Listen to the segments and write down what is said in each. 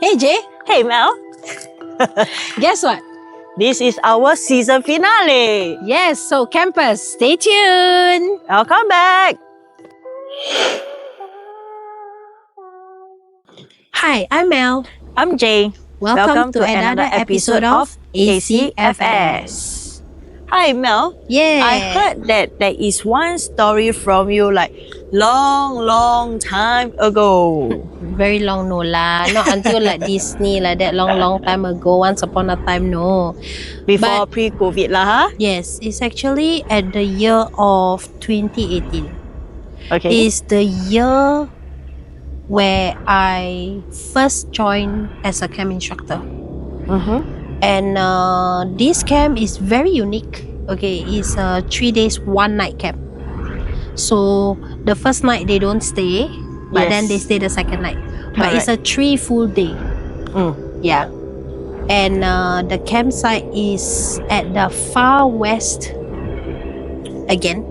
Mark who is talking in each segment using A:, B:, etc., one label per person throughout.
A: Hey Jay,
B: Hey Mel,
A: guess what?
B: this is our season finale.
A: Yes, so campers, stay tuned.
B: Welcome back.
A: Hi, I'm Mel.
B: I'm Jay.
A: Welcome to another episode of ACFS.
B: Hi Mel,
A: Yeah.
B: I heard that there is one story from you like long time ago.
A: Very long no lah. Not until like Disney like that long time ago. Once upon a time, no.
B: Before
A: But-
B: pre-COVID lah, huh?
A: Yes, it's actually at the year of 2018.
B: Okay.
A: It's the year where I first joined as a camp instructor. And this camp is very unique. Okay, it's a 3 days, 1 night camp. So the first night they don't stay, but
B: Yes.
A: then they stay the second night. But it's a 3 full day. Yeah. And the campsite is at the far west again.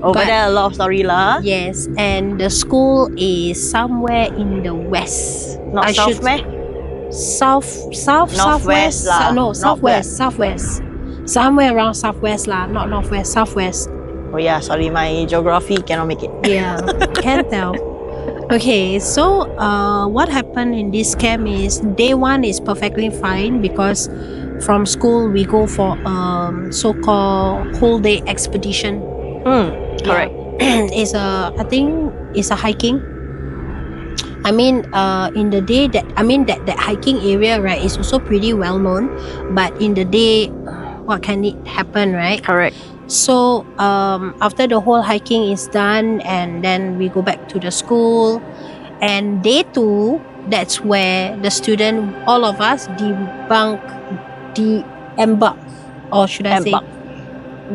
B: Over
A: but-
B: there a lot of story lah.
A: Yes, and the school is somewhere in the west.
B: Not south meh?
A: Southwest
B: lah.
A: No,
B: Not
A: southwest. Somewhere around southwest lah, not northwest, southwest.
B: Oh yeah, sorry, my geography cannot make it.
A: Yeah, can't tell. Okay, so what happened in this camp is day 1 is perfectly fine because from school we go for so-called whole day expedition.
B: Correct.
A: It's I think it's a hiking. I mean, in the day that hiking area, right, is also pretty well known. But in the day, what can it happen, right?
B: Correct.
A: So after the whole hiking is done, and then we go back to the school, and day 2, that's where the student, all of us, embark, or should I say?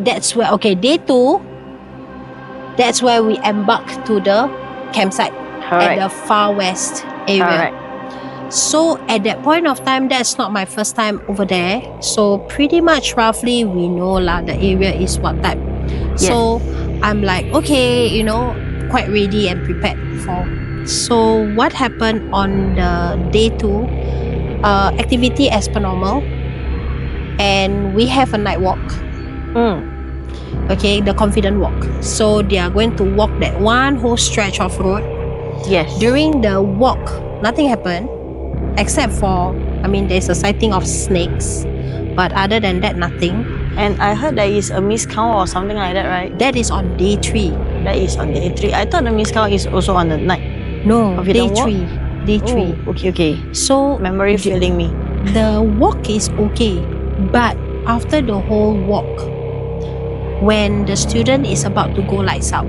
A: That's where day 2. That's where we embark to the campsite. At the far west area.
B: Correct.
A: So at that point of time, that's not my first time over there. So pretty much roughly we know lah the area is what type. So I'm like, okay, quite ready and prepared for. So what happened on the day 2? Activity as per normal, and we have a night walk. Okay, the confident walk. So they are going to walk that one whole stretch of road.
B: Yes.
A: During the walk, nothing happened except for, there's a sighting of snakes, but other than that, nothing.
B: And I heard there is a miscount or something like that, right?
A: That is on day 3.
B: That is on day 3. I thought the miscount is also on the night.
A: No,
B: Of it
A: day
B: on walk?
A: 3. Day 3.
B: Oh, okay.
A: So
B: Memory failing me.
A: the walk is okay, but after the whole walk, when the student is about to go lights out,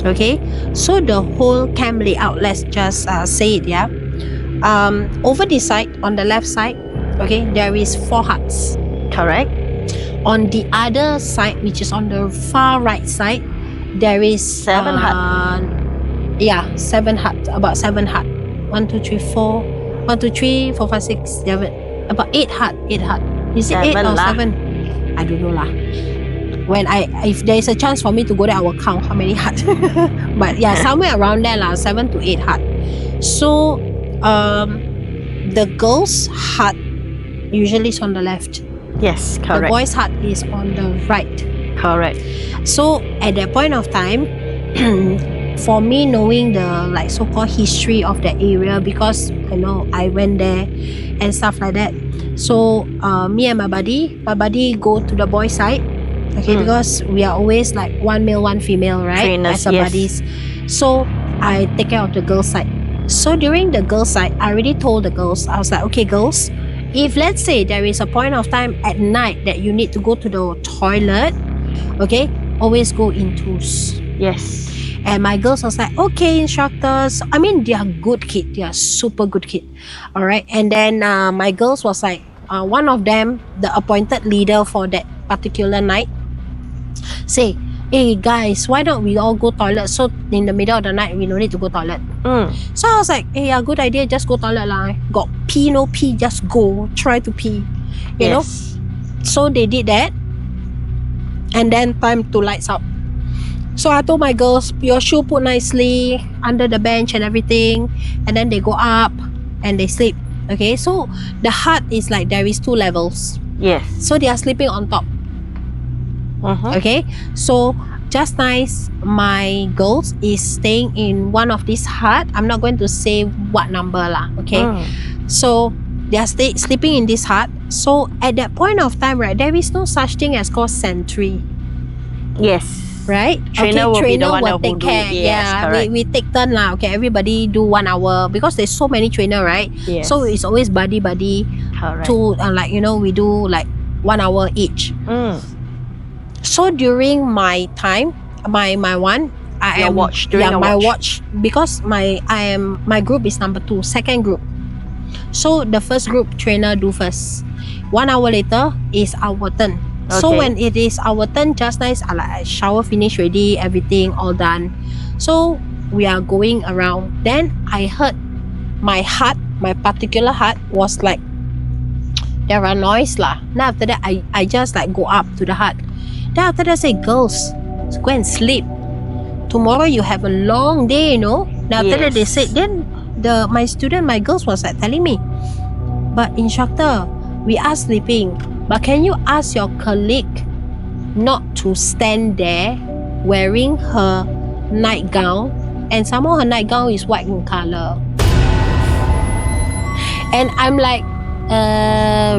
A: okay, so the whole camp layout, let's just say it, yeah. Over this side, on the left side, okay, there is 4 huts.
B: Correct.
A: On the other side, which is on the far right side, there is
B: 7 hut.
A: Yeah, 7 hut. About 7 hut. 1, 2, 3, 4. 1, 2, 3, 4, 5, 6, 7. About 8 hut. 8 hut. Is it 8 or 7? I don't know lah. If there is a chance for me to go there, I will count how many hut. But yeah, somewhere around there lah, 7 to 8 hut. So the girls' hut usually is on the left.
B: Yes,
A: The
B: correct.
A: boys' hut is on the right.
B: Correct.
A: So at that point of time, for me knowing the so-called history of the area, because I went there and stuff like that. So me and my buddy go to the boys' side. Okay, because we are always like 1 male, 1 female, right?
B: Trainers,
A: as a
B: yes.
A: buddies. So I take care of the girls' side. So during the girls' side, I already told the girls, I was like, okay, girls, if let's say there is a point of time at night that you need to go to the toilet, okay, always go in twos.
B: Yes.
A: And my girls was like, okay, instructors. They are good kid. They are super good kid. All right. And then my girls was like, one of them, the appointed leader for that particular night, say, hey guys, why don't we all go toilet? So in the middle of the night, we no need to go toilet. So I was like, hey, good idea, just go toilet lah. Got pee, no pee, just go. Try to pee. You know? So they did that. And then time to lights out. So I told my girls, your shoe put nicely under the bench and everything. And then they go up and they sleep. Okay, so the hut is like there is 2 levels.
B: Yes.
A: So they are sleeping on top. Okay, so just nice, my girls is staying in one of these hut. I'm not going to say what number lah. Okay, so they are sleeping in this hut. So at that point of time, right, there is no such thing as called sentry.
B: Yes.
A: Right?
B: Trainer will be the one that
A: take
B: will do.
A: care.
B: Yes,
A: we take turn lah. Okay, everybody do 1 hour because there's so many trainer, right?
B: Yes.
A: So it's always buddy.
B: Correct.
A: To like we do like 1 hour each. So during my time, my one,
B: Your watch, during your
A: my
B: watch.
A: because my group is number 2, second group. So the first group trainer do first. 1 hour later is our turn. So
B: Okay.
A: when it is our turn, just nice, I shower finish ready, everything all done. So we are going around. Then I heard my particular hut was like there are noise lah. Then after that, I just like go up to the hut. Then after that, I say, girls, go and sleep. Tomorrow you have a long day, you know. Then after that, they said, then my girls was like telling me, but instructor, we are sleeping. But can you ask your colleague not to stand there wearing her nightgown, and somehow her nightgown is white in color. And I'm like,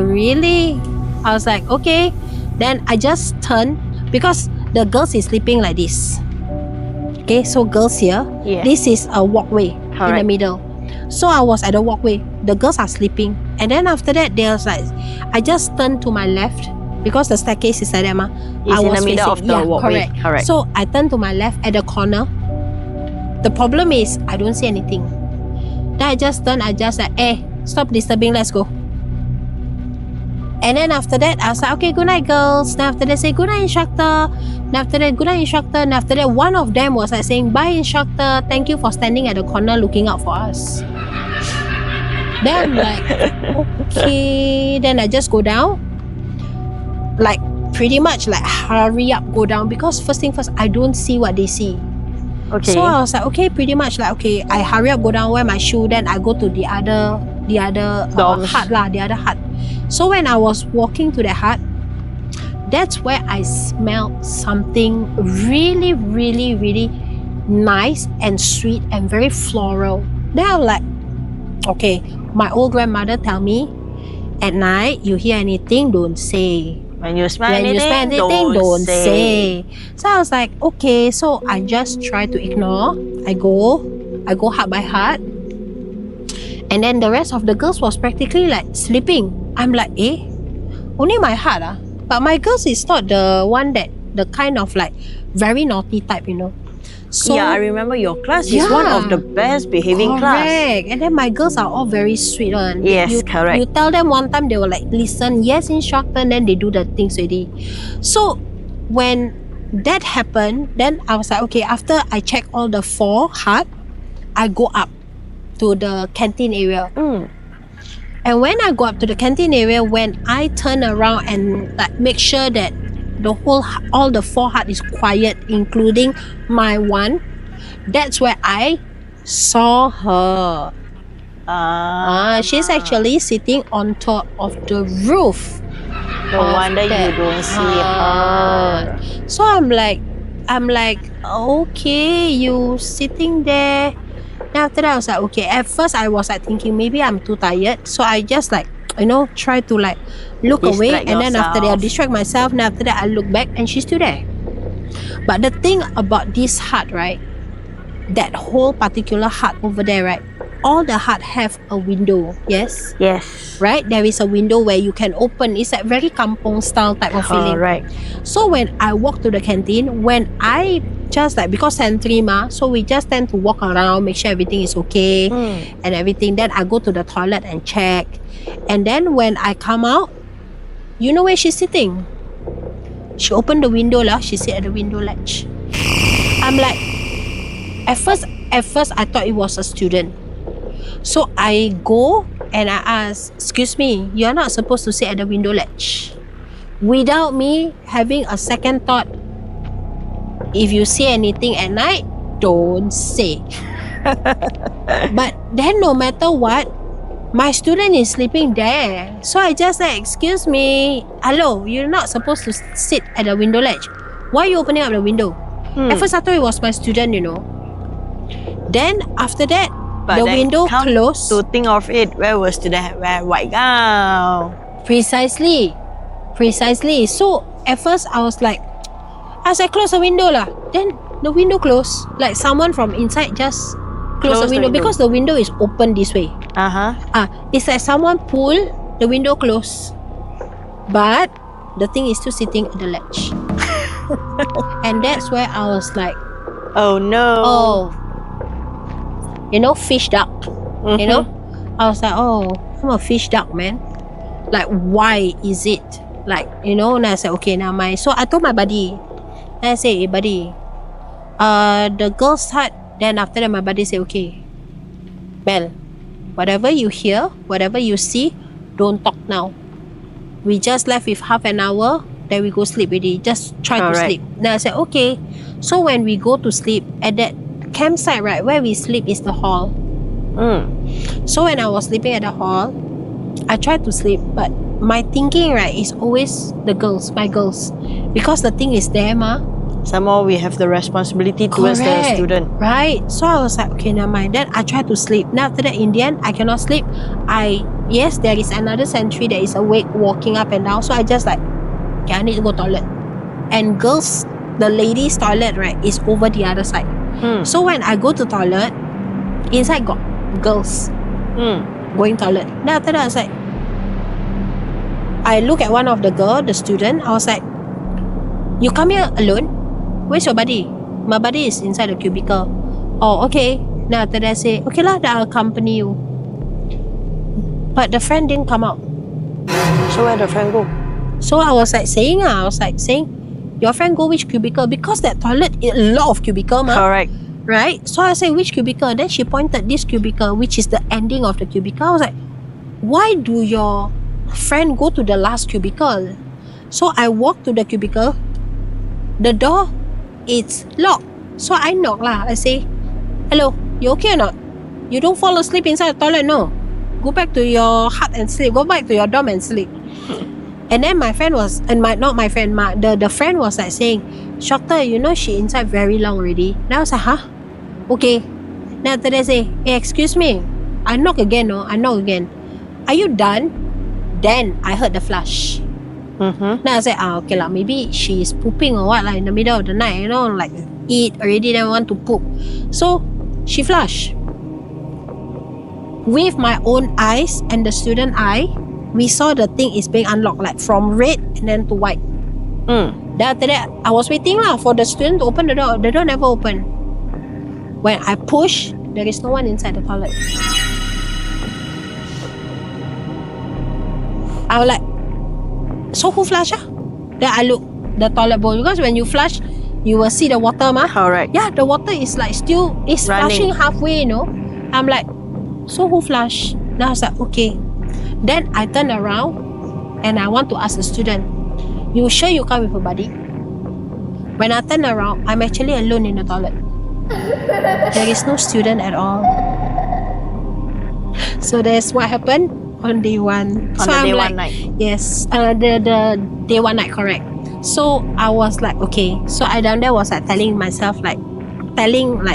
A: really? I was like, okay. Then I just turned because the girls is sleeping like this. Okay, so girls here, this is a walkway in the middle. So I was at the walkway. The girls are sleeping. And then after that, they was like, I just turned to my left because the staircase is like that, ma.
B: It's
A: I
B: in
A: was
B: the middle
A: facing,
B: of the walkway. Correct.
A: So I turned to my left at the corner. The problem is I don't see anything. Then I just turned. I just like, hey, stop disturbing. Let's go. And then after that, I was like, okay, good night, girls. Then after that, say good night, instructor. Then after that, good night, instructor. And after that, one of them was like saying, bye, instructor. Thank you for standing at the corner looking out for us. Then I'm like, okay. Then I just go down. Like, pretty much like, hurry up, go down. Because first thing first, I don't see what they see.
B: Okay.
A: So I was like, okay, pretty much like, okay, I hurry up, go down, wear my shoe. Then I go to the other hut lah, the other hut. So when I was walking to the hut, that's where I smelled something really, really, really nice and sweet and very floral. Then I was like, okay, my old grandmother tell me, at night, you hear anything, don't say.
B: When you smell
A: When you smell
B: anything,
A: anything,
B: don't say.
A: So I was like, okay, so I just try to ignore. I go hut by hut. And then the rest of the girls was practically like sleeping. I'm like, only my hut ah. But my girls is not the one that, the kind of like very naughty type, you know. So
B: Yeah, I remember your class is one of the best behaving class.
A: correct. And then my girls are all very sweet one.
B: Yes, correct.
A: You tell them one time, they will like listen, yes, instructor, and then they do the things already. So when that happened, then I was like, okay, after I check all the 4 hut, I go up to the canteen area. And when I go up to the canteen area, when I turn around and like make sure that all the 4 hut is quiet, including my one, that's where I saw her. She's actually sitting on top of the roof.
B: No wonder you don't see her.
A: So I'm like, okay, you sitting there. Then after that, I was like, okay. At first, I was like thinking maybe I'm too tired, so I just like, try to like look away,
B: Distract
A: and then after that, I
B: yourself.
A: distract myself. And after that, I look back, and she's still there. But the thing about this hut, right? That whole particular hut over there, right? All the hut have a window. Yes.
B: Yes.
A: Right? There is a window where you can open. It's like very kampong style type of feeling.
B: Right.
A: So when I walk to the canteen, when I just like, because sentry ma, so we just tend to walk around, make sure everything is okay and everything. Then I go to the toilet and check. And then when I come out, you know where she's sitting? She opened the window lah. She sit at the window ledge. I'm like, at first I thought it was a student. So I go and I ask, excuse me, you're not supposed to sit at the window ledge. Without me having a second thought, if you see anything at night, don't say. But then no matter what, my student is sleeping there. So I just like, excuse me, hello, you're not supposed to sit at the window ledge. Why are you opening up the window? At first I thought it was my student, you know. Then after that,
B: But
A: the
B: then
A: window
B: come
A: closed.
B: To think of it, where was student wear white gown?
A: Precisely. So at first I was like, as I close the window lah, then the window closed. Like someone from inside just close the window because the window is open this way. It's like someone pull the window close, but the thing is still sitting at the ledge. And that's where I was like,
B: Oh no.
A: you know, fish duck. You know, I was like, oh, I'm a fish duck, man. Like, why is it? Like, you know, and I said, okay, now my. So I told my buddy, and I said, hey, buddy, the girls hut. Then after that, my buddy said, okay, Mel, whatever you hear, whatever you see, don't talk now. We just left with half an hour, then we go sleep already. Just try to sleep. Then I said, okay. So when we go to sleep, at that campsite, right, where we sleep is the hall. So when I was sleeping at the hall, I tried to sleep, but my thinking, right, is always the girls, my girls. Because the thing is there, ma.
B: Some more we have the responsibility towards the student.
A: Right. So I was like, okay, never mind. Then I tried to sleep. Now after that, in the end, I cannot sleep. Yes, there is another sentry that is awake, walking up and down. So I just like, okay, I need to go toilet. And girls, the ladies' toilet, right, is over the other side. So when I go to toilet, inside got girls going toilet. Then after that, I was like, I look at one of the girl, the student. I was like, you come here alone? Where's your buddy? My buddy is inside the cubicle. Oh, okay. Then after that, I say, okay lah, then I'll accompany you. But the friend didn't come out.
B: So where the friend go?
A: So I was like saying, your friend go which cubicle? Because that toilet is a lot of cubicle, ma.
B: Correct.
A: Right? So I say, which cubicle? Then she pointed this cubicle, which is the ending of the cubicle. I was like, why do your friend go to the last cubicle? So I walk to the cubicle. The door, it's locked. So I knock lah. I say, hello, you okay or not? You don't fall asleep inside the toilet, no. Go back to your hut and sleep. Go back to your dorm and sleep. And then my friend was, the friend was like saying, Shakta, you know she inside very long already. Then I was like, huh? Okay. Then after that I say, hey, excuse me. I knock again, no? I knock again. Are you done? Then I heard the flush. Then I said, okay lah, maybe she's pooping or what lah in the middle of the night, you know, like eat already then want to poop. So she flushed. With my own eyes and the student eye, we saw the thing is being unlocked, like from red and then to white. Then after that, I was waiting lah for the student to open the door. The door never opened. When I push, there is no one inside the toilet. I was like, so who flush ah? Then I look the toilet bowl, because when you flush, you will see the water ma.
B: Correct.
A: Yeah, the water is like still is flushing halfway, you know. I'm like, so who flush? Then I was like, okay. Then I turn around and I want to ask the student, you sure you come with a buddy? When I turn around, I'm actually alone in the toilet. There is no student at all. So that's what happened on day one.
B: On the day one night.
A: Yes, the day one night, correct. So I was like, okay. So I down there was like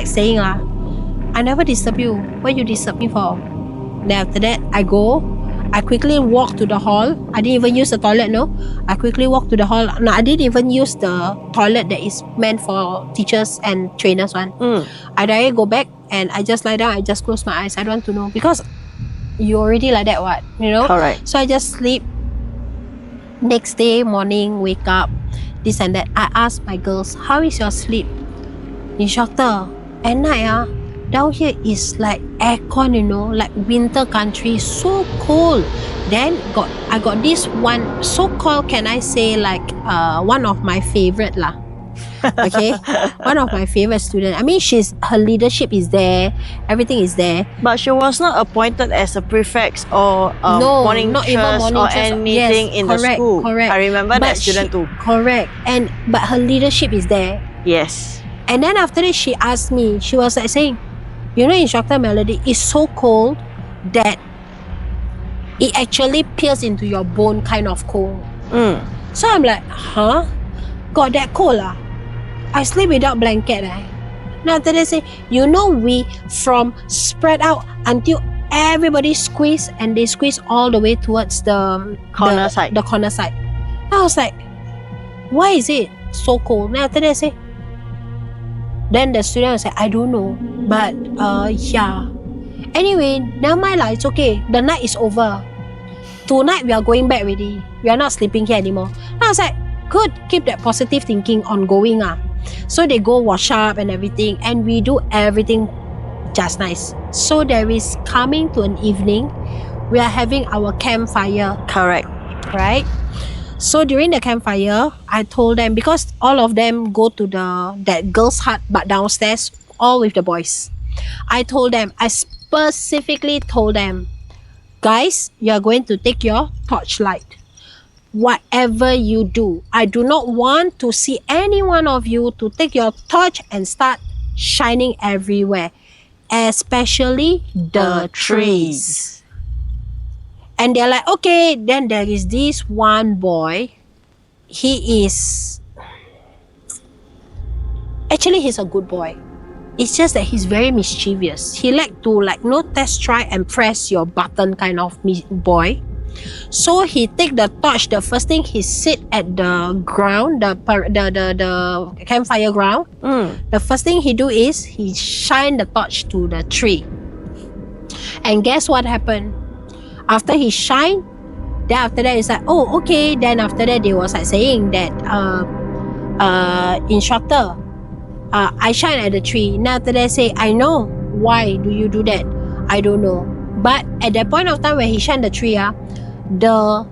A: saying I never disturb you. What you disturb me for? Then after that, I quickly walk to the hall. I didn't even use the toilet, no. I quickly walk to the hall. No, I didn't even use the toilet that is meant for teachers and trainers one. I directly go back and I just lie down. I just close my eyes. I don't want to know, because you already like that, what, you know?
B: Correct.
A: So I just sleep. Next day morning, wake up, this and that. I ask my girls, how is your sleep? Instructor, at night, down here is like aircon, you know, like winter country, so cold. Then I got this one so-called, can I say, like one of my favorite lah. Okay, one of my favorite students. I mean, her leadership is there, everything is there.
B: But she was not appointed as a prefect or
A: no,
B: morning
A: not even
B: trust
A: morning
B: or
A: trust.
B: anything
A: Yes,
B: in
A: correct,
B: the school.
A: Correct.
B: I remember
A: But
B: that student too.
A: Correct. But her leadership is there.
B: Yes.
A: And then after that, she asked me, she was like saying, you know, instructor Melody, it's so cold that it actually pierces into your bone kind of cold. So I'm like, huh? Got that cold ah? I sleep without blanket eh? Now after they say, you know, we from spread out until everybody squeeze, and they squeeze all the way towards the
B: Corner side.
A: The corner side. I was like, why is it so cold? Now after they say, then the student was like, I don't know, but yeah. Anyway, never mind lah, it's okay. The night is over. Tonight we are going back already. We are not sleeping here anymore. I was like, good, keep that positive thinking ongoing ah. So they go wash up and everything, and we do everything just nice. So there is coming to an evening, we are having our campfire.
B: Correct.
A: Right? So during the campfire, I told them, because all of them go to that girls' hut but downstairs, all with the boys. I told them, I specifically told them, guys, you are going to take your torchlight. Whatever you do, I do not want to see any one of you to take your torch and start shining everywhere, especially the trees. And they're like, okay. Then there is this one boy. He's a good boy. It's just that he's very mischievous. He like to test, try and press your button kind of boy. So he take the torch. The first thing, he sit at the ground, the campfire ground. The first thing he do is he shine the torch to the tree. And guess what happened? After he shine, then after that it's like, oh okay. Then after that they was like saying that instructor, I shine at the tree. Now after that say, I know. Why do you do that? I don't know. But at that point of time when he shine the tree, the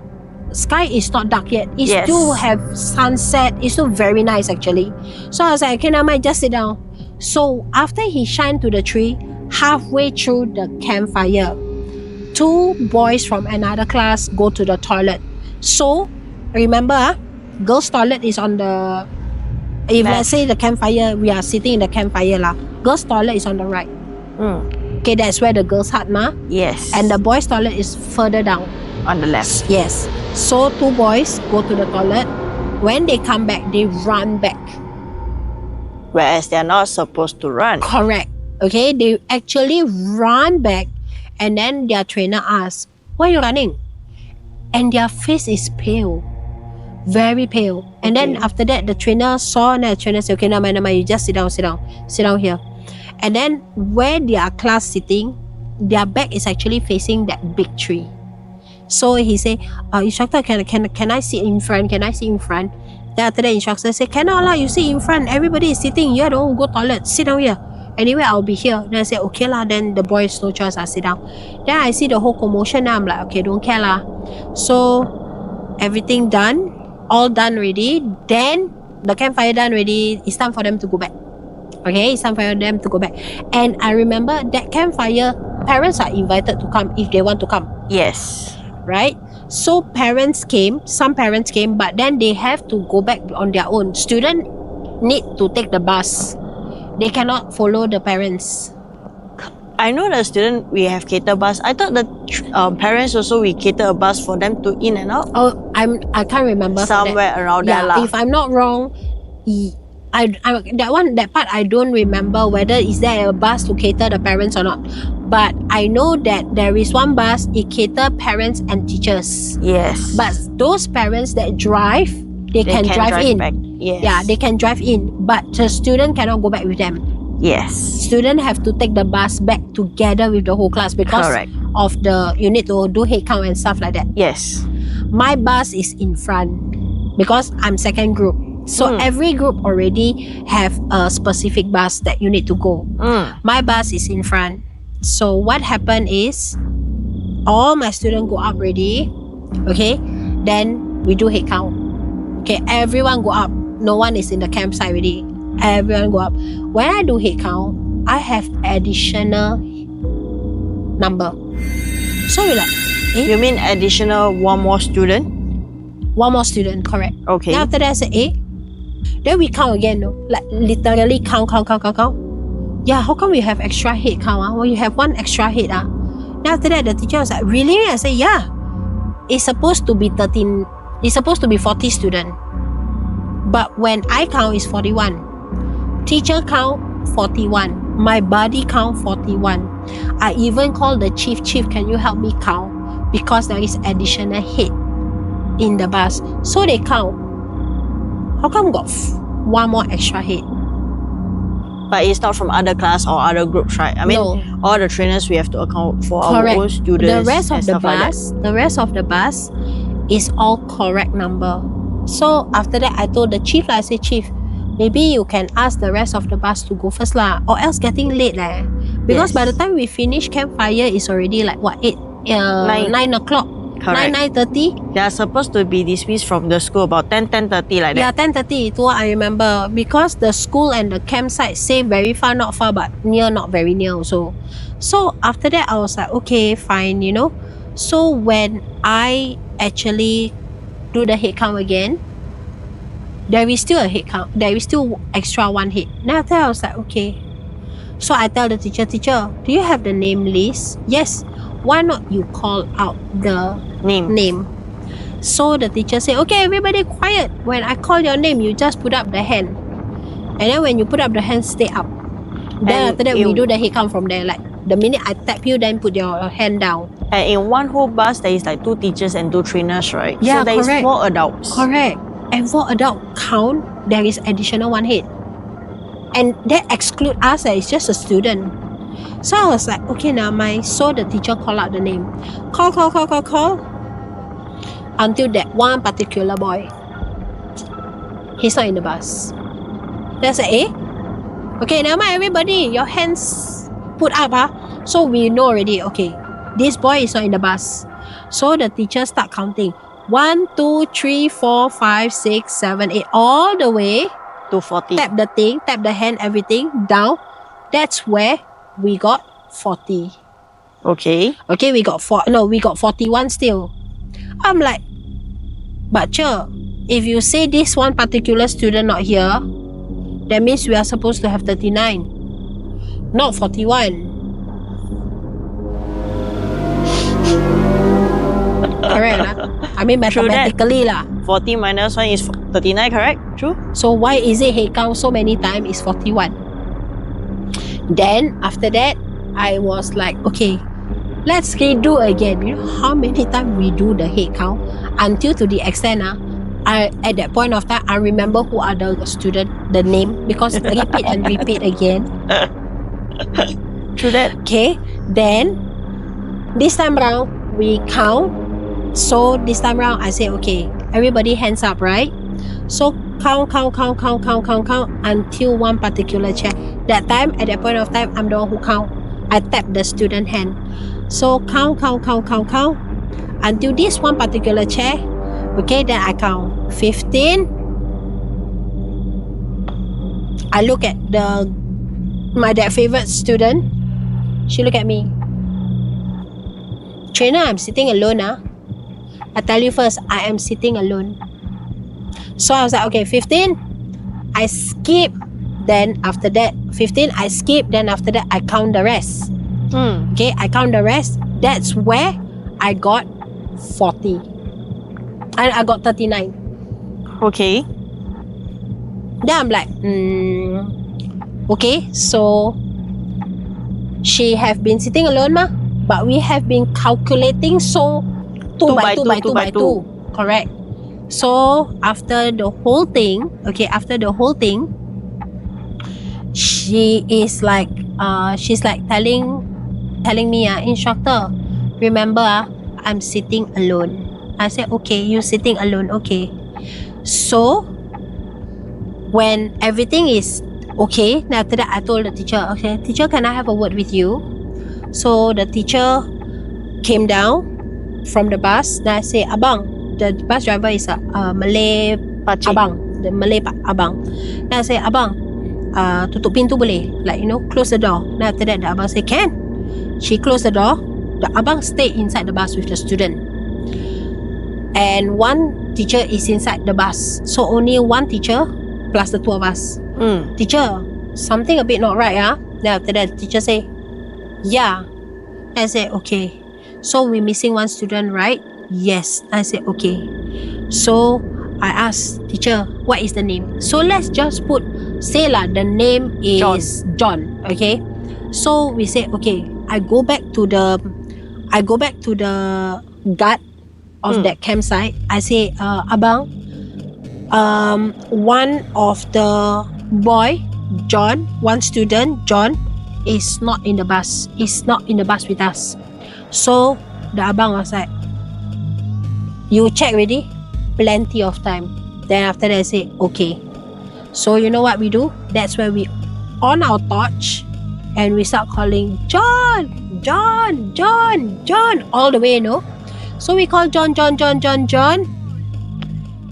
A: sky is not dark yet. It still have sunset. It's still very nice actually. So I was like, okay, now I might just sit down. So after he shine to the tree, halfway through the campfire, two boys from another class go to the toilet. So remember, girls' toilet is on the, if let's say the campfire, we are sitting in the campfire lah. Girls' toilet is on the right. Okay, that's where the girls' hut ma.
B: Yes.
A: And the boys' toilet is further down.
B: On the left.
A: Yes. So two boys go to the toilet. When they come back, they run back.
B: Whereas they're not supposed to run.
A: Correct. Okay, they actually run back, and then their trainer asks, why are you running? And their face is pale. Very pale. And then after that, the trainer saw, and the trainer said, okay, no mind, you just sit down here. And then where their class sitting, their back is actually facing that big tree. So he say, instructor, can I sit in front? Can I sit in front? Then after that, instructor say, cannot lah, you sit in front. Everybody is sitting. You don't go toilet. Sit down here. Anyway, I'll be here. Then I say, okay lah. Then the boys, no choice, I sit down. Then I see the whole commotion. Now I'm like, okay, don't care lah. So everything done, all done already. Then the campfire done already. It's time for them to go back. Okay, it's time for them to go back. And I remember that campfire, parents are invited to come if they want to come.
B: Yes.
A: Right? So some parents came, but then they have to go back on their own. Students need to take the bus. They cannot follow the parents.
B: I know the student, we have cater bus. I thought the parents also, we cater a bus for them to in and out.
A: Oh, I can't remember.
B: Somewhere around there lah.
A: If I'm not wrong, that part I don't remember whether is there a bus to cater the parents or not. But I know that there is one bus, it cater parents and teachers.
B: Yes.
A: But those parents that drive, they can drive in.
B: Back. Yes.
A: Yeah, they can drive in, but the student cannot go back with them.
B: Yes.
A: Student have to take the bus back together with the whole class because of you need to do head count and stuff like that.
B: Yes.
A: My bus is in front because I'm second group. So every group already have a specific bus that you need to go. My bus is in front. So what happened is, all my students go up already. Okay, then we do head count. Okay, everyone go up. No one is in the campsite already. Everyone go up. When I do head count, I have additional number. So we're like,
B: You mean additional one more student?
A: One more student, correct.
B: Okay.
A: Then after that I said, Then we count again, no? Like literally count. Yeah, how come we have extra head count? Well, you have one extra head. Then after that, the teacher was like, really? I said, yeah. It's supposed to be 13. It's supposed to be 40 students. But when I count, it's 41. Teacher count 41. My body count 41. I even called the chief. Chief, can you help me count? Because there is additional head in the bus. So they count. How come got one more extra head?
B: But it's not from other class or other groups, right? I mean,
A: No.
B: all the trainers we have to account for
A: Correct.
B: our own students.
A: The rest of
B: and
A: the
B: stuff like that.
A: bus is all correct number. So after that, I told the chief, I said, Chief, maybe you can ask the rest of the bus to go first lah, or else getting late lah. Because
B: Yes.
A: by the time we finish campfire, it's already like what 9 o'clock.
B: Correct.
A: 9:30.
B: They are supposed to be dismissed from the school about 10:30 like
A: Yeah,
B: that.
A: 10:30 to what I remember. Because the school and the campsite say very far, not far, but near, not very near also. So after that, I was like, okay, fine, you know. So when I actually do the head count again, there is still a head count. There is still extra one head. Then after that, I was like, okay. So I tell the teacher, do you have the name list? Yes. Why not you call out the name? So the teacher said, okay, everybody quiet. When I call your name, you just put up the hand. And then when you put up the hand, stay up. Then
B: And
A: after that, we
B: you-
A: do the head count from there. Like the minute I tap you, then put your hand down.
B: And in one whole bus, there is like 2 teachers and 2 trainers, right?
A: Yeah,
B: so there is
A: correct.
B: 4 adults.
A: Correct. And for adult count, there is additional one head. And that exclude us, it's just a student. So I was like, okay, now my so the teacher call out the name. Call. Until that one particular boy. He's not in the bus. Then I said, okay, never mind everybody, your hands put up. So we know already, okay, this boy is not in the bus. So the teacher start counting. 1, 2, 3, 4, 5, 6, 7, 8, all the way.
B: To 40.
A: Tap the thing, tap the hand, everything down. That's where we got 40.
B: Okay.
A: Okay, we got 41 still. I'm like, but Cher, if you say this one particular student not here, that means we are supposed to have 39, not 41. Correct lah. I mean
B: True that.
A: mathematically lah.
B: 40 minus 1 is 39, correct? True?
A: So why is it head count so many times is 41? Then after that, I was like, okay, let's redo again. You know how many times we do the head count until to the extent at that point of time I remember who are the student, the name, because repeat and repeat again.
B: True that.
A: Okay, then this time round we count. So this time round I say, okay, everybody hands up, right? So count until one particular chair. That time, at that point of time, I'm the one who count. I tap the student hand. So count until this one particular chair. Okay, then I count 15. I look at my that favorite student. She look at me. Trainer, I'm sitting alone. I tell you first, I am sitting alone. So I was like, okay, 15. I skip. Then after that, 15, I skip. Then after that, I count the rest. Okay, I count the rest. That's where I got 40. And I got 39.
B: Okay.
A: Then I'm like, okay, so she have been sitting alone, but we have been calculating so 2 by 2. Correct. So after the whole thing, she is like, she's like telling me, instructor, remember, I'm sitting alone. I said, okay, you sitting alone, okay. So when everything is okay, then after that I told the teacher, okay, teacher, can I have a word with you? So the teacher came down from the bus. Then I say, abang, the bus driver is a Malay
B: Pakcik.
A: abang, the Malay abang. Then I say, abang, tutup pintu boleh, like, you know, close the door. Then after that the abang say, can. She closed the door. The abang stayed inside the bus with the student, and one teacher is inside the bus. So only one teacher plus the two of us.
B: Mm.
A: Teacher, something a bit not right, huh? Then after that, teacher say, yeah. I said, okay. So we missing one student, right? Yes. I said, okay. So I asked teacher, what is the name? So let's just say the name is John. Okay. So we say, okay. I go back to the guard of that campsite. I say, abang, one of the boy, John, one student, John, is not in the bus. Is not in the bus with us. So the abang was like, you check already? Plenty of time. Then after that I say, okay. So you know what we do? That's where we on our torch and we start calling John, John, John, John, all the way, you know. So we call John, John, John, John, John.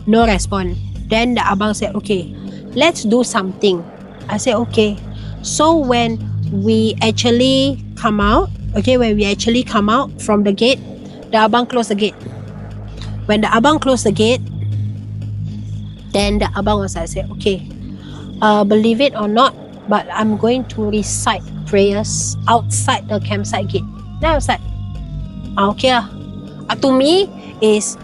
A: No response. Then the abang said, okay, let's do something. I said, okay. So when we actually come out from the gate, the abang closed the gate. When the abang closed the gate, then the abang was like, say, okay, believe it or not, but I'm going to recite prayers outside the campsite gate. Then I was like, okay. To me is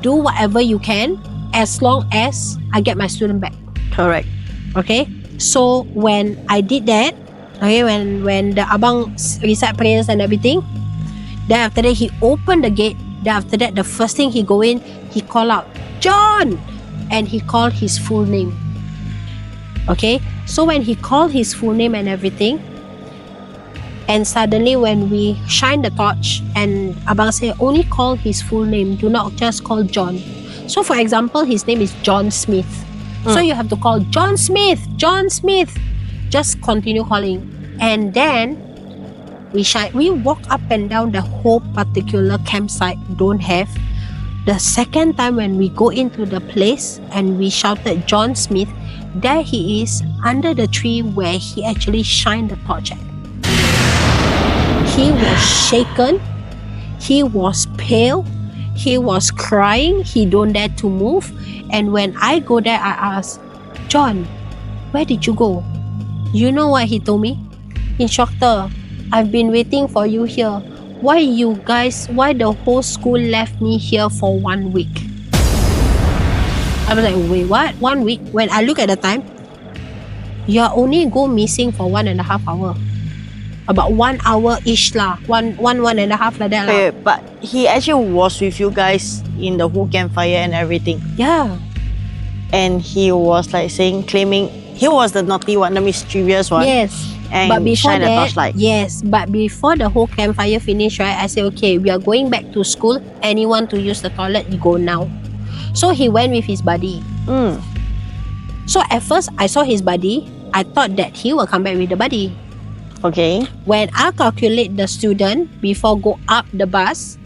A: do whatever you can as long as I get my student back.
B: Correct.
A: Okay. So when I did that, okay, when the abang recite prayers and everything, then after that he opened the gate. Then after that, the first thing he go in, he call out John, and he called his full name. Okay. So when he called his full name and everything, and suddenly when we shine the torch and abang say only call his full name, do not just call John. So for example, his name is John Smith. So you have to call John Smith, John Smith. Just continue calling. And then we walk up and down the whole particular campsite, don't have. The second time when we go into the place and we shouted John Smith, there he is under the tree where he actually shined the torch at. He was shaken, he was pale, he was crying, he don't dare to move. And when I go there, I ask, John, where did you go? You know what he told me? Instructor, I've been waiting for you here. Why the whole school left me here for 1 week? I was like, wait, what? 1 week? When I look at the time, you're only go missing for 1.5 hours. About 1 hour ish lah. One and a half like that lah.
B: Okay, but he actually was with you guys in the whole campfire and everything.
A: Yeah.
B: And he was like claiming he was the naughty one, the mischievous one.
A: Yes.
B: And
A: but before
B: shine the
A: that,
B: torchlight.
A: yes. But before the whole campfire finished, right, I said, okay, we are going back to school. Anyone to use the toilet, you go now. So he went with his buddy. So at first, I saw his buddy. I thought that he will come back with the buddy.
B: Okay.
A: When I calculate the student before go up the bus,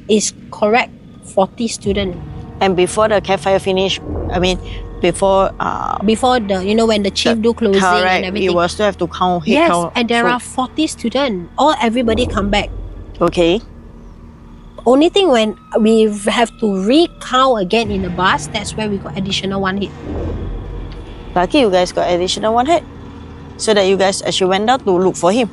A: is correct 40 student.
B: And before the campfire finish, I mean, before
A: the when the chief do closing
B: correct,
A: and everything.
B: you will still have to count.
A: Yes,
B: count,
A: and there are 40 students. Everybody come back.
B: Okay.
A: Only thing when we have to recount again in the bus, that's where we got additional 1 hit.
B: Lucky you guys got additional 1 hit, so that you guys actually went out to look for him.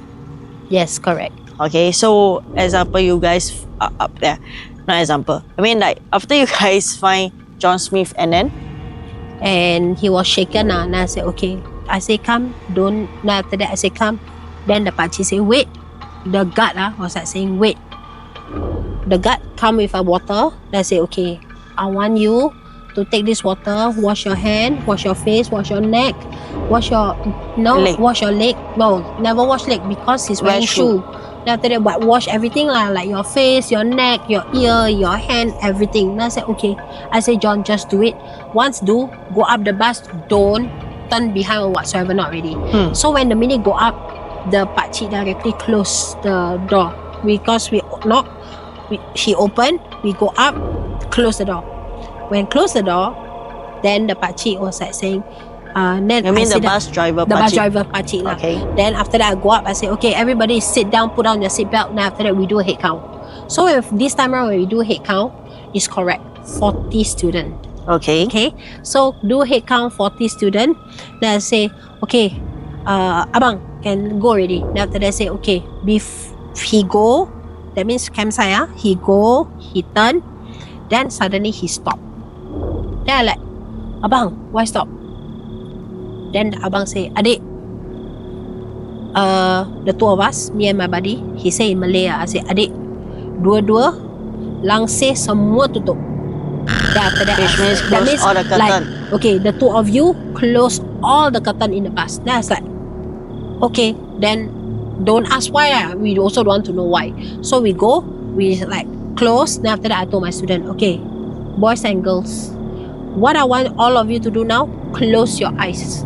A: Yes, correct.
B: Okay, so example, you guys are up there. Not example. I mean, like after you guys find John Smith
A: and he was shaken and I said, okay. I say come, don't. Now after that I say come. Then the pakcik say wait. The guard was like saying wait. The guard come with a water. Then I say okay, I want you to take this water, wash your hand, wash your face, wash your neck, wash your leg. No, never wash leg because he's wearing shoe. Then after that, but wash everything like your face, your neck, your ear, your hand, everything. Then I said, okay. I said, John, just do it. Once do, go up the bus, don't turn behind or whatsoever, not ready. So when the minute go up, the pakcik directly close the door. Because we knock, she opened, we go up, close the door. When close the door, then the pakcik was like saying, then
B: I mean the bus driver
A: pakcik lah.
B: Okay.
A: Then after that I go up, I say, okay, everybody sit down, put on your seatbelt. Now after that we do a head count. So if this time around when we do a head count, it's correct. 40 students.
B: Okay.
A: Okay, so do head count 40 student. Then I say, okay, abang can go already. Then after that I say, okay, he go, that means campsite, he go, he turn, then suddenly he stop. Then I like, abang, why stop? Then abang say, adik, the two of us, me and my buddy, he say in Malay, I say, adik, dua-dua langsir semua tutup. Then after that,
B: Which means
A: that
B: close
A: means
B: all the curtain.
A: like, okay, the two of you close all the curtain in the bus. Then I was like, okay, then don't ask why. We also don't want to know why. So we go, we like close. Then after that, I told my student, okay, boys and girls, what I want all of you to do now, close your eyes.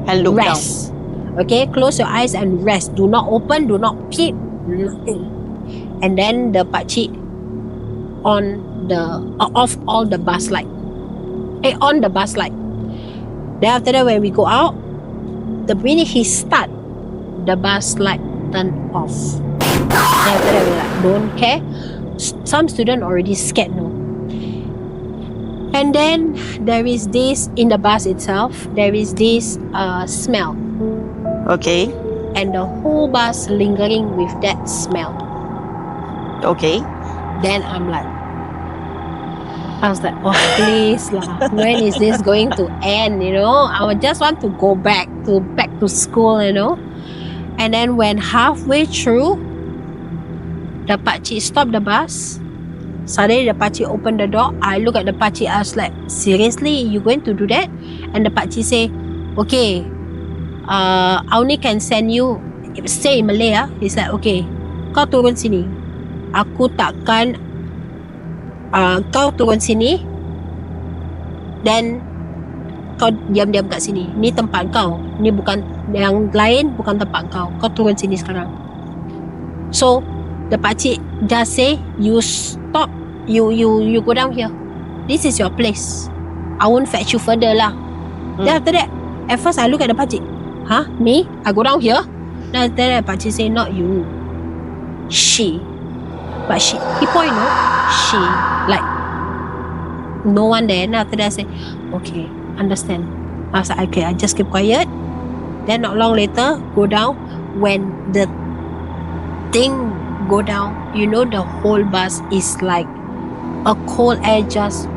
B: And look down.
A: Rest. Okay, close your eyes and rest. Do not open, do not peep, nothing. And then the pakcik on the off all the bus light. On the bus light. Then after that, when we go out, the minute he start, the bus light turn off. Then after that, we like don't care. Some student already scared, no. And then there is this in the bus itself. There is this smell,
B: Okay.
A: and the whole bus lingering with that smell.
B: Okay.
A: Then I was like, oh please lah, when is this going to end? You know, I would just want to go back to school. You know, and then when halfway through, the pakcik stopped the bus. Suddenly the pakcik opened the door. I look at the pakcik. I was like, seriously, you going to do that? And the pakcik say, okay, I only can send you. Say in Malay, he's like, okay, kau turun sini. Aku takkan kau turun sini, then kau diam-diam kat sini. Ni tempat kau. Ni bukan, yang lain bukan tempat kau. Kau turun sini sekarang. So the pakcik just say, you stop, you go down here. This is your place. I won't fetch you further lah. Then after that, at first I look at the pakcik. Huh? Me? I go down here? Then after that, pakcik say, not you. She. But she, he point, no? She. Like, no one there. Then after that, I say, okay, understand. I was like, okay, I just keep quiet. Then not long later, go down. When the thing go down, you know, the whole bus is like a cold air just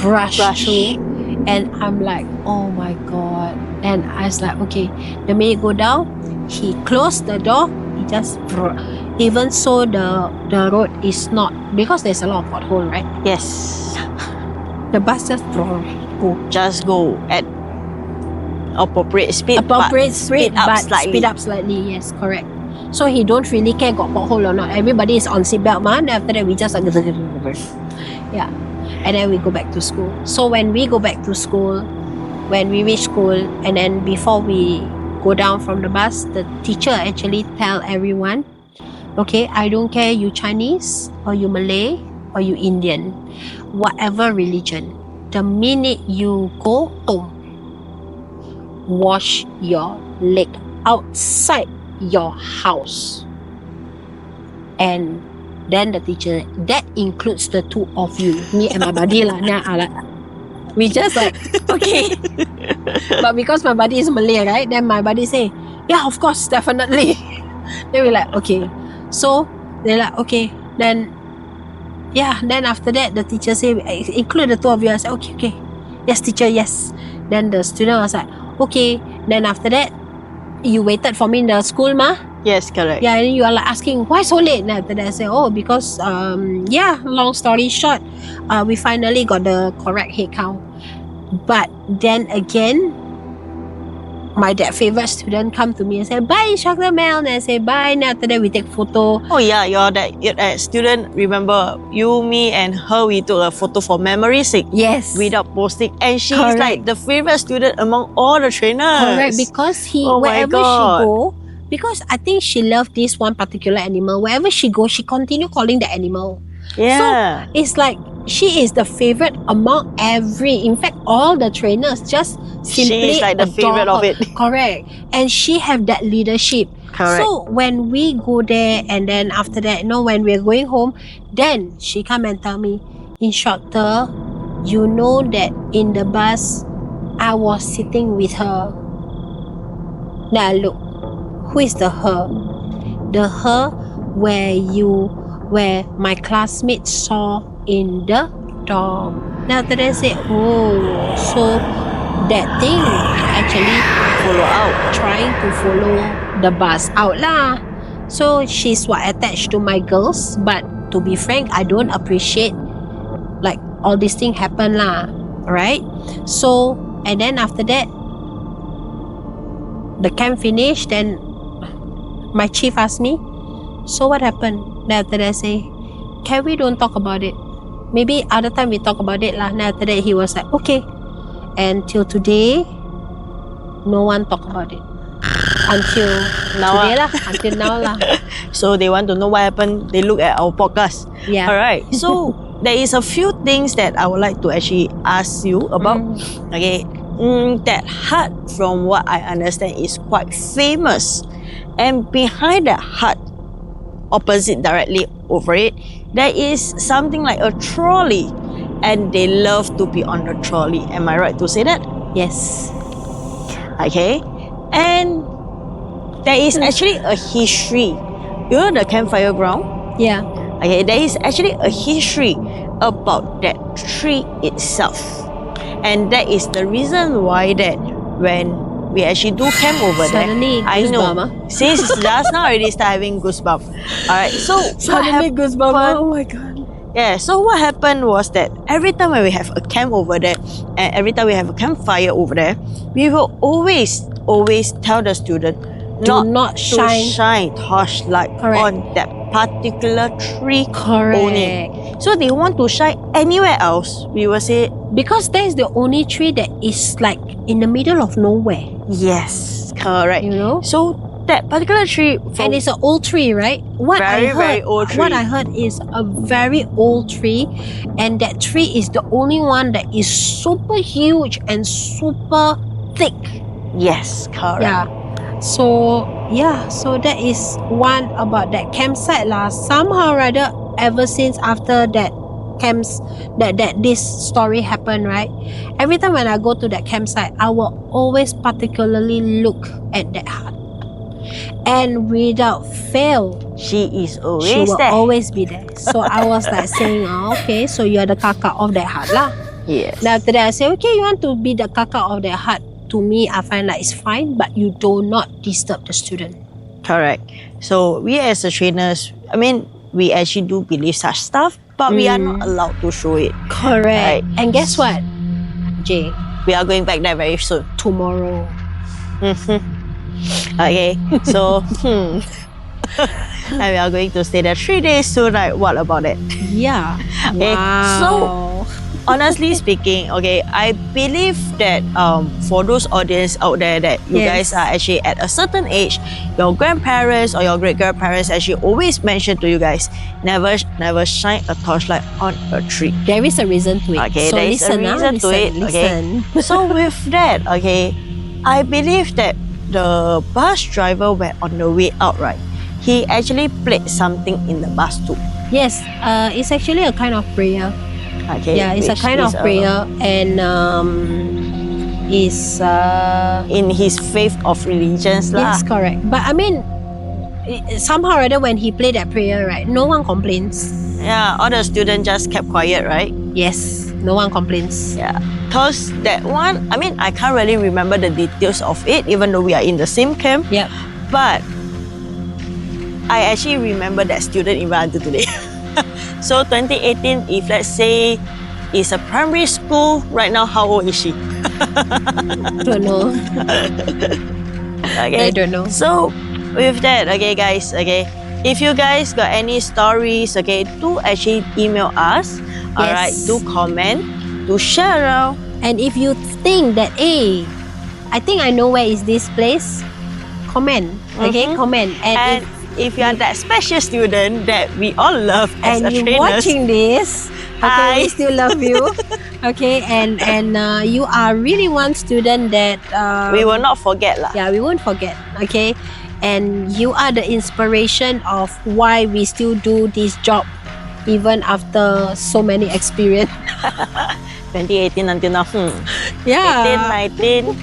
A: brush through. And I'm like, oh my God. And I was like, okay, the minute go down, he closed the door. He just even so the road is not, because there's a lot of pothole, right?
B: Yes.
A: The bus just go.
B: Just go at appropriate speed.
A: Appropriate speed,
B: up
A: but
B: slightly.
A: speed up slightly. Yes, correct. So he don't really care got pothole or not. Everybody is on seatbelt, man. Then after that, we just like, yeah. And then we go back to school. So when we go back to school, when we reach school, and then before we go down from the bus, the teacher actually tell everyone, okay, I don't care you Chinese or you Malay or you Indian, whatever religion, the minute you go home, wash your leg outside your house. And then the teacher, that includes the two of you, me and my buddy lah. Nah, we just like, okay. But because my buddy is Malay, right? Then my buddy say, yeah, of course, definitely. Then we're like, okay. So they're like, okay. Then, yeah. Then after that, the teacher say, include the two of you. I said, okay. Yes, teacher, yes. Then the student was like, okay. Then after that, you waited for me in the school, ma?
B: Yes, correct.
A: Yeah, and you are like asking, why so late? Then after that, I say, oh, because, long story short, we finally got the correct head count. But then again, my that favorite student come to me and say, bye, Instructor Mel. And I say, bye. And after that, we take photo.
B: Oh yeah, you're that student. Remember, you, me, and her, we took a photo for memory's sake.
A: Yes.
B: Without posting, and she's
A: Correct.
B: like the favorite student among all the trainers.
A: Correct, because
B: Oh my
A: wherever
B: God.
A: she go, because I think she loved this one particular animal. Wherever she goes, she continue calling the animal.
B: Yeah.
A: So it's like she is the favorite among in fact, all the trainers just simply
B: She is like the
A: adore
B: favorite of
A: her.
B: it.
A: Correct. And she have that leadership.
B: Correct.
A: So when we go there, and then after that, when we're going home, then she come and tell me, instructor, you know that in the bus, I was sitting with her. Now look, who is the her? The her where my classmates saw in the dorm. Now after that I say, oh, so that thing actually
B: Follow out.
A: trying to follow the bus out lah. So she's attached to my girls, but to be frank, I don't appreciate like all these things happen lah. Right? So and then after that, the camp finished, then my chief asked me, so what happened? Then after that I say, can we don't talk about it? Maybe other time we talk about it lah. Then after that he was like, okay. And till today, no one talk about it. Until
B: Now
A: today lah. Until now lah.
B: So they want to know what happened. They look at our podcast.
A: Yeah.
B: All right. So there is a few things that I would like to actually ask you about. Okay. That hut, from what I understand, is quite famous. And behind that hut, opposite directly over it, there is something like a trolley. And they love to be on the trolley. Am I right to say that?
A: Yes.
B: Okay. And there is actually a history. You know the campfire ground?
A: Yeah.
B: Okay, there is actually a history about that tree itself. And that is the reason why that when we actually do camp over
A: Suddenly,
B: there, I know.
A: goosebump,
B: Since just now already start having goosebumps. Alright, so
A: Suddenly goosebumps.
B: happened-
A: Oh my god.
B: Yeah, so what happened was that every time when we have a camp over there and every time we have a campfire over there, we will always tell the student
A: not
B: to
A: shine.
B: shine torchlight
A: Correct.
B: on that particular tree
A: Correct.
B: only. So they want to shine anywhere else, we will say
A: Because that is the only tree that is like in the middle of nowhere.
B: yes, correct.
A: You know?
B: So that particular tree,
A: And it's an old tree, right? What
B: Very,
A: I heard,
B: very old tree.
A: What I heard is a very old tree, and that tree is the only one that is super huge and super thick.
B: yes, correct.
A: Yeah. So that is one about that campsite lah. Somehow or rather, ever since after that this story happened, right? Every time when I go to that campsite, I will always particularly look at that hut. And without fail,
B: She is
A: she
B: always
A: will
B: there.
A: always be there. So I was like saying, oh, okay, so you're the kakak of that hut lah.
B: Yes.
A: Then after that I say, okay, you want to be the kakak of that hut. To me, I find like it's fine, but you do not disturb the student.
B: Correct. So we as the trainers, I mean, we actually do believe such stuff, but we are not allowed to show it.
A: Correct.
B: Right.
A: And guess what, Jay?
B: We are going back there very soon.
A: Tomorrow.
B: Okay. So and we are going to stay there 3 days soon, right? What about it?
A: Yeah.
B: Okay,
A: Wow.
B: Honestly speaking, okay, I believe that for those audience out there that you
A: Yes.
B: guys are actually at a certain age, your grandparents or your great grandparents actually always mention to you guys, never shine a torchlight on a tree.
A: There is a reason to it.
B: Okay,
A: so
B: there is a
A: listen,
B: reason to it.
A: listen.
B: Okay. So with that, okay, I believe that the bus driver went on the way out, right? He actually played something in the bus too.
A: Yes, it's actually a kind of prayer.
B: Okay.
A: Yeah, it's a
B: which
A: kind
B: is,
A: of prayer, and is
B: in his faith of religions lah.
A: yes, correct. But I mean, somehow or other, when he played that prayer, right, no one complains.
B: Yeah, all the students just kept quiet, right?
A: Yes, no one complains.
B: Yeah. Cause that one, I mean, I can't really remember the details of it, even though we are in the same camp.
A: Yep.
B: But I actually remember that student even until today. So 2018, if let's say is a primary school, right now, how old is she?
A: Don't know.
B: Okay.
A: I don't know.
B: So with that, okay guys, okay, if you guys got any stories, okay, do actually email us. Alright,
A: Yes.
B: do comment, do share around.
A: And if you think that, hey, I think I know where is this place, comment. Okay, comment.
B: And if you are that special student that we all love as a
A: and you
B: trainers,
A: watching this, okay,
B: Hi.
A: we still love you. Okay, and you are really one student that
B: we will not forget lah.
A: yeah, we won't forget. Okay, and you are the inspiration of why we still do this job even after so many experience.
B: 2018 until now. 18,
A: Yeah.
B: 19,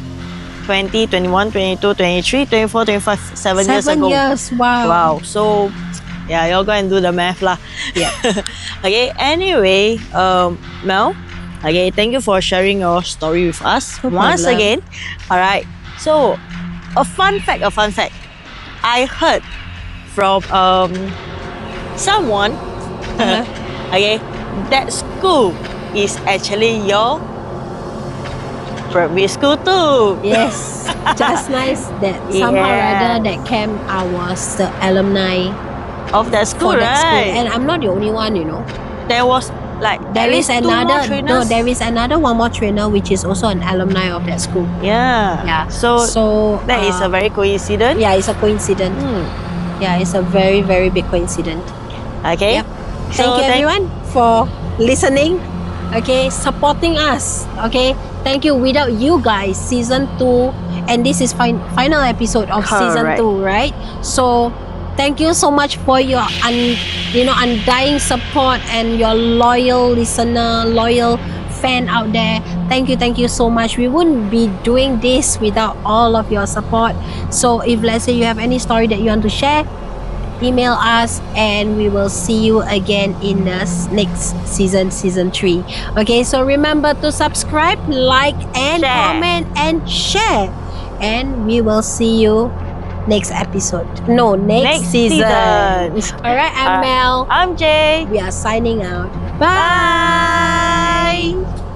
B: 20, 21, 22, 23, 24, 25, 7 years ago.
A: 7 years. Wow.
B: Wow. So, yeah, y'all go and do the math lah.
A: Yeah.
B: Okay, anyway, Mel, okay, thank you for sharing your story with us
A: No
B: once
A: problem.
B: again. All right. So, a fun fact. I heard from someone,
A: Uh-huh.
B: okay, that school is actually your primary school too.
A: Yes. Just nice that somehow or
B: Yeah.
A: other that camp I was the alumni
B: Of that school,
A: for that school.
B: right?
A: And I'm not the only one, you know.
B: There was like
A: There
B: at
A: is
B: least two more
A: another
B: trainers.
A: there is another one more trainer which is also an alumni of that school.
B: Yeah.
A: Yeah.
B: So that is a very coincidence.
A: yeah, it's a coincidence.
B: Hmm.
A: Yeah, it's a very, very big coincidence.
B: Okay.
A: Yep. Thank you everyone for listening. Okay, supporting us. Okay. Thank you. Without you guys, season 2, and this is final episode of season
B: Correct.
A: 2, right? So thank you so much for your undying support and your loyal listener, loyal fan out there. Thank you so much. We wouldn't be doing this without all of your support. So if let's say you have any story that you want to share, email us and we will see you again in the next season 3. Okay, so remember to subscribe, like, and
B: Share.
A: comment and share, and we will see you next episode. No, next season. All right, I'm Mel.
B: I'm Jay.
A: We are signing out. Bye.
B: Bye.